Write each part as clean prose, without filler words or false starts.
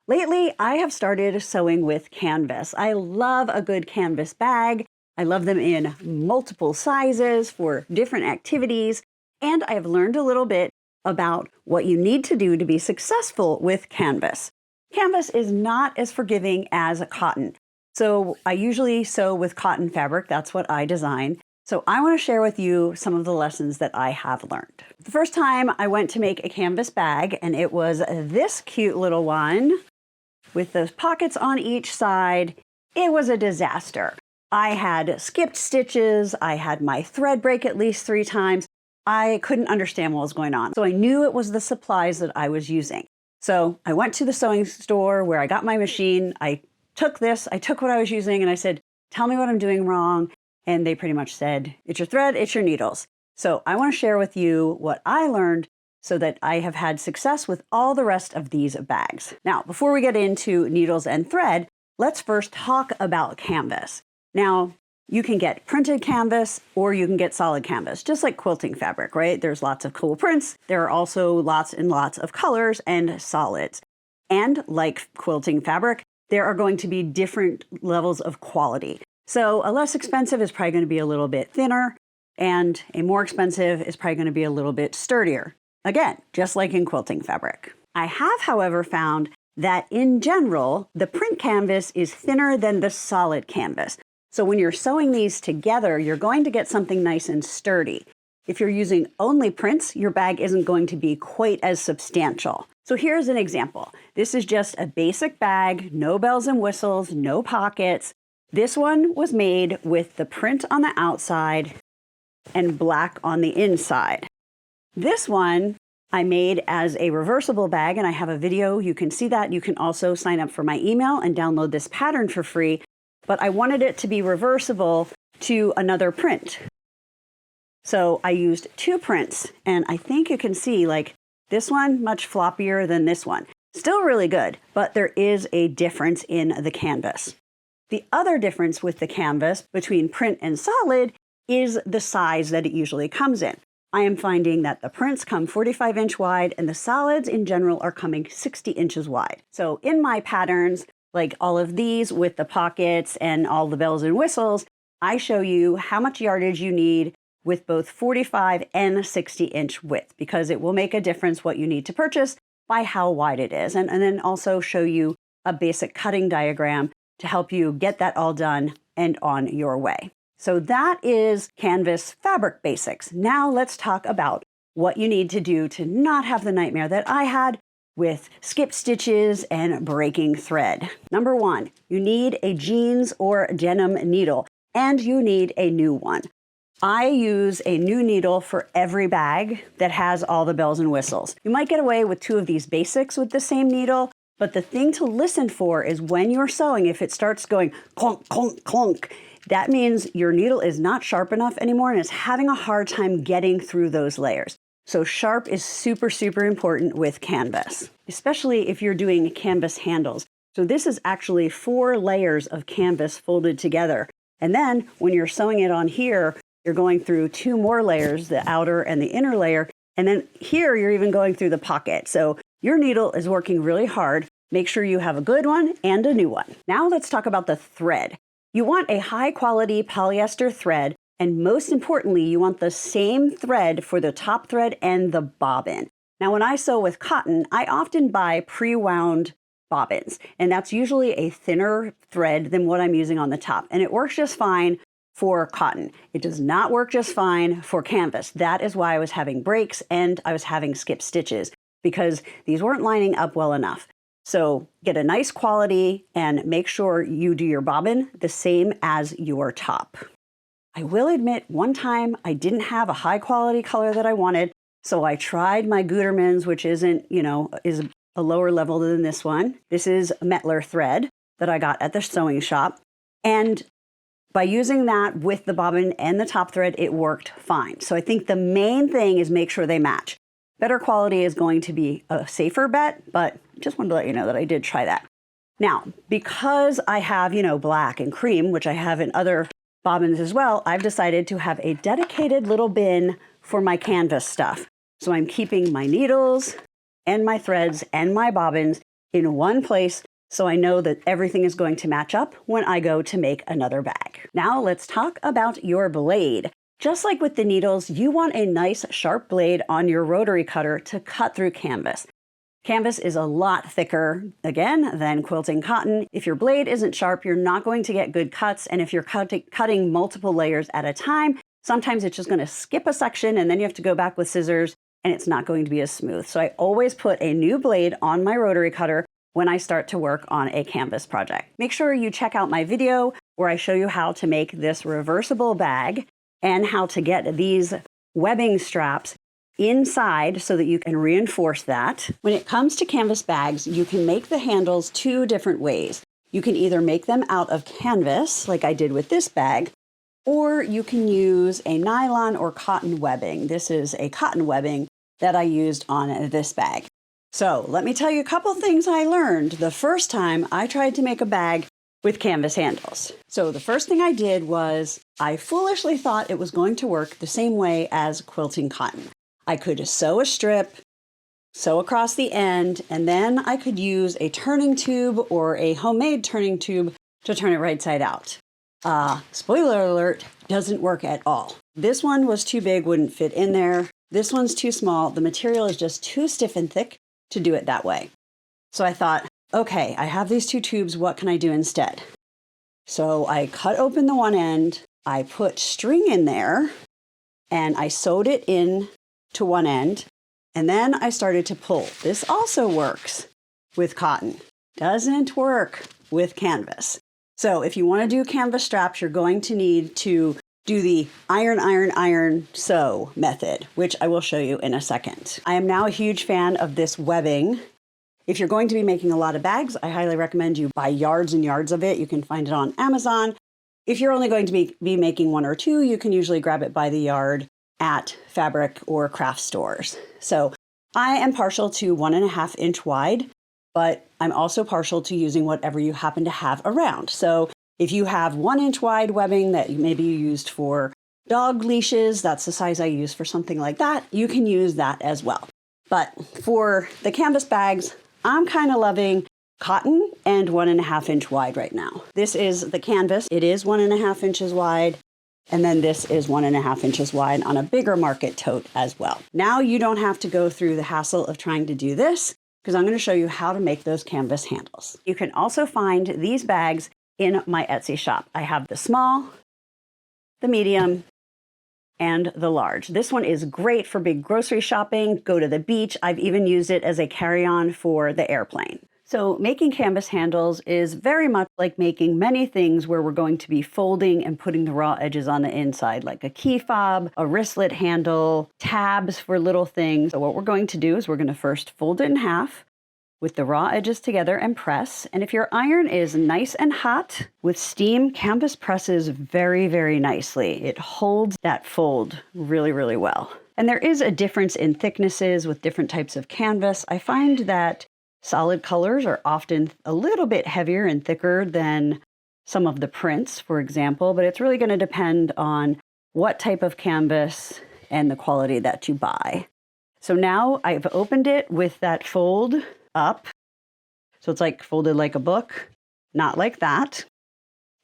Lately, I have started sewing with canvas. I love a good canvas bag. I love them in multiple sizes for different activities. And I have learned a little bit about what you need to do to be successful with canvas. Canvas is not as forgiving as cotton. So I usually sew with cotton fabric. That's what I design. So I want to share with you some of the lessons that I have learned. The first time I went to make a canvas bag, and it was this cute little one with those pockets on each side. It was a disaster. I had skipped stitches. I had my thread break at least 3 times. I couldn't understand what was going on. So I knew it was the supplies that I was using. So I went to the sewing store where I got my machine. I took what I was using, and I said, tell me what I'm doing wrong. And they pretty much said, it's your thread, it's your needles. So I want to share with you what I learned so that I have had success with all the rest of these bags. Now, before we get into needles and thread, let's first talk about canvas. Now, you can get printed canvas or you can get solid canvas, just like quilting fabric, right? There's lots of cool prints. There are also lots and lots of colors and solids. And like quilting fabric, there are going to be different levels of quality. So a less expensive is probably going to be a little bit thinner, and a more expensive is probably going to be a little bit sturdier. Again, just like in quilting fabric. I have, however, found that in general, the print canvas is thinner than the solid canvas. So when you're sewing these together, you're going to get something nice and sturdy. If you're using only prints, your bag isn't going to be quite as substantial. So here's an example. This is just a basic bag, no bells and whistles, no pockets. This one was made with the print on the outside and black on the inside. This one I made as a reversible bag, and I have a video. You can see that. You can also sign up for my email and download this pattern for free. But I wanted it to be reversible to another print. So I used 2 prints, and I think you can see like this one much floppier than this one. Still really good, but there is a difference in the canvas. The other difference with the canvas between print and solid is the size that it usually comes in. I am finding that the prints come 45-inch wide and the solids in general are coming 60 inches wide. So in my patterns, like all of these with the pockets and all the bells and whistles, I show you how much yardage you need with both 45 and 60-inch width, because it will make a difference what you need to purchase by how wide it is. And then also show you a basic cutting diagram to help you get that all done and on your way. So that is canvas fabric basics. Now let's talk about what you need to do to not have the nightmare that I had with skip stitches and breaking thread. Number 1, you need a jeans or denim needle, and you need a new one. I use a new needle for every bag that has all the bells and whistles. You might get away with 2 of these basics with the same needle, but the thing to listen for is when you're sewing, if it starts going clunk, clunk, clunk, that means your needle is not sharp enough anymore and is having a hard time getting through those layers. So sharp is super, super important with canvas, especially if you're doing canvas handles. So this is actually 4 layers of canvas folded together. And then when you're sewing it on here, you're going through 2 more layers, the outer and the inner layer. And then here you're even going through the pocket. So your needle is working really hard. Make sure you have a good one and a new one. Now let's talk about the thread. You want a high quality polyester thread, and most importantly, you want the same thread for the top thread and the bobbin. Now when I sew with cotton, I often buy pre-wound bobbins, and that's usually a thinner thread than what I'm using on the top, and it works just fine for cotton. It does not work just fine for canvas. That is why I was having breaks and I was having skip stitches, because these weren't lining up well enough. So get a nice quality and make sure you do your bobbin the same as your top. I will admit one time I didn't have a high quality color that I wanted, so I tried my Gutermann's, which isn't, is a lower level than this one. This is Metler thread that I got at the sewing shop. And by using that with the bobbin and the top thread, it worked fine. So I think the main thing is make sure they match. Better quality is going to be a safer bet, but just wanted to let you know that I did try that. Now, because I have, black and cream, which I have in other bobbins as well, I've decided to have a dedicated little bin for my canvas stuff. So I'm keeping my needles and my threads and my bobbins in one place so I know that everything is going to match up when I go to make another bag. Now let's talk about your blade. Just like with the needles, you want a nice sharp blade on your rotary cutter to cut through canvas. Canvas is a lot thicker, again, than quilting cotton. If your blade isn't sharp, you're not going to get good cuts. And if you're cutting multiple layers at a time, sometimes it's just going to skip a section and then you have to go back with scissors and it's not going to be as smooth. So I always put a new blade on my rotary cutter when I start to work on a canvas project. Make sure you check out my video where I show you how to make this reversible bag and how to get these webbing straps inside so that you can reinforce that. When it comes to canvas bags, you can make the handles two different ways. You can either make them out of canvas, like I did with this bag, or you can use a nylon or cotton webbing. This is a cotton webbing that I used on this bag. So let me tell you a couple things I learned the first time I tried to make a bag with canvas handles. So the first thing I did was I foolishly thought it was going to work the same way as quilting cotton. I could sew a strip, sew across the end, and then I could use a turning tube or a homemade turning tube to turn it right side out. Spoiler alert, doesn't work at all. This one was too big, wouldn't fit in there. This one's too small. The material is just too stiff and thick to do it that way. So I thought, okay, I have these two tubes, what can I do instead? So I cut open the one end, I put string in there, and I sewed it in to one end, and then I started to pull. This also works with cotton. Doesn't work with canvas. So if you want to do canvas straps, you're going to need to do the iron, sew method, which I will show you in a second. I am now a huge fan of this webbing. If you're going to be making a lot of bags, I highly recommend you buy yards and yards of it. You can find it on Amazon. If you're only going to be making one or two, you can usually grab it by the yard at fabric or craft stores. So I am partial to 1.5 inch wide, but I'm also partial to using whatever you happen to have around. So if you have 1 inch wide webbing that maybe you used for dog leashes, that's the size I use for something like that, you can use that as well. But for the canvas bags, I'm kind of loving cotton and 1.5 inch wide right now. This is the canvas. It is 1.5 inches wide. And then this is 1.5 inches wide on a bigger market tote as well. Now you don't have to go through the hassle of trying to do this because I'm going to show you how to make those canvas handles. You can also find these bags in my Etsy shop. I have the small, the medium, and the large. This one is great for big grocery shopping, go to the beach. I've even used it as a carry-on for the airplane. So making canvas handles is very much like making many things where we're going to be folding and putting the raw edges on the inside, like a key fob, a wristlet handle, tabs for little things. So what we're going to do is we're going to first fold it in half with the raw edges together and press. And if your iron is nice and hot with steam, canvas presses very, very nicely. It holds that fold really, really well. And there is a difference in thicknesses with different types of canvas. I find that solid colors are often a little bit heavier and thicker than some of the prints, for example, but it's really going to depend on what type of canvas and the quality that you buy. So now I've opened it with that fold up. So it's like folded like a book, not like that.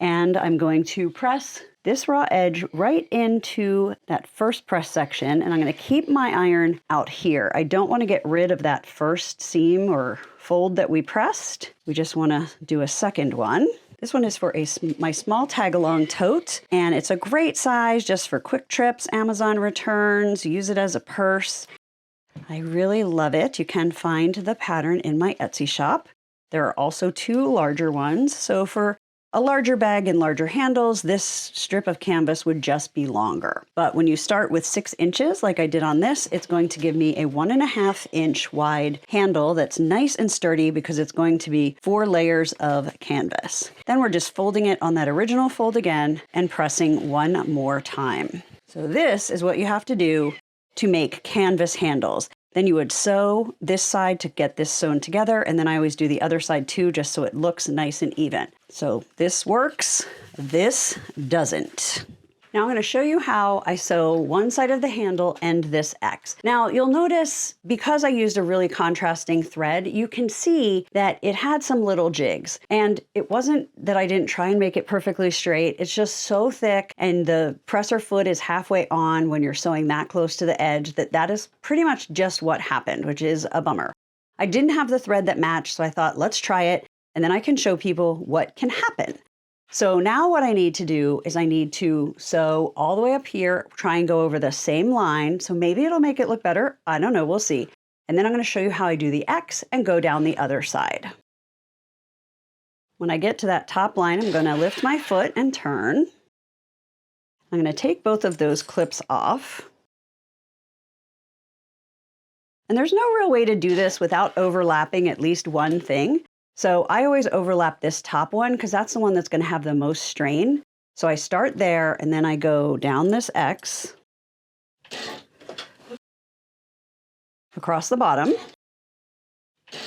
And I'm going to press this raw edge right into that first press section, and I'm going to keep my iron out here. I don't want to get rid of that first seam or fold that we pressed. We just want to do a second one. This one is for my small tag-along tote, and it's a great size just for quick trips, Amazon returns, use it as a purse. I really love it. You can find the pattern in my Etsy shop. There are also two larger ones, so for a larger bag and larger handles, this strip of canvas would just be longer. But when you start with 6 inches, like I did on this, it's going to give me a 1.5 inch wide handle that's nice and sturdy because it's going to be 4 layers of canvas. Then we're just folding it on that original fold again and pressing one more time. So this is what you have to do to make canvas handles. Then you would sew this side to get this sewn together, and then I always do the other side too, just so it looks nice and even. So this works, this doesn't. Now I'm going to show you how I sew one side of the handle and this X. Now you'll notice because I used a really contrasting thread, you can see that it had some little jigs. And it wasn't that I didn't try and make it perfectly straight. It's just so thick and the presser foot is halfway on when you're sewing that close to the edge that is pretty much just what happened, which is a bummer. I didn't have the thread that matched, so I thought, let's try it, and then I can show people what can happen. So now what I need to do is I need to sew all the way up here, try and go over the same line. So maybe it'll make it look better. I don't know, we'll see. And then I'm going to show you how I do the X and go down the other side. When I get to that top line, I'm going to lift my foot and turn. I'm going to take both of those clips off. And there's no real way to do this without overlapping at least one thing. So I always overlap this top one because that's the one that's going to have the most strain. So I start there and then I go down this X across the bottom, the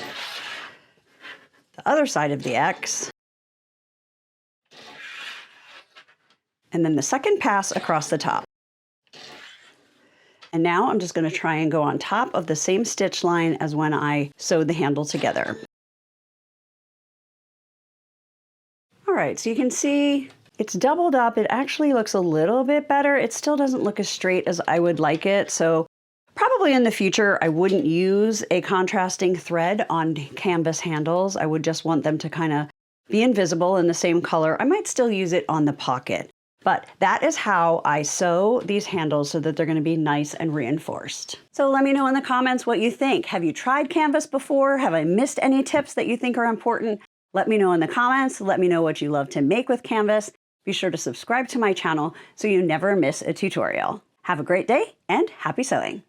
other side of the X, and then the second pass across the top. And now I'm just going to try and go on top of the same stitch line as when I sewed the handle together. All right, so you can see it's doubled up. It actually looks a little bit better. It still doesn't look as straight as I would like it. So probably in the future, I wouldn't use a contrasting thread on canvas handles. I would just want them to kind of be invisible in the same color. I might still use it on the pocket, but that is how I sew these handles so that they're going to be nice and reinforced. So let me know in the comments what you think. Have you tried canvas before? Have I missed any tips that you think are important? Let me know in the comments. Let me know what you love to make with canvas. Be sure to subscribe to my channel so you never miss a tutorial. Have a great day and happy sewing.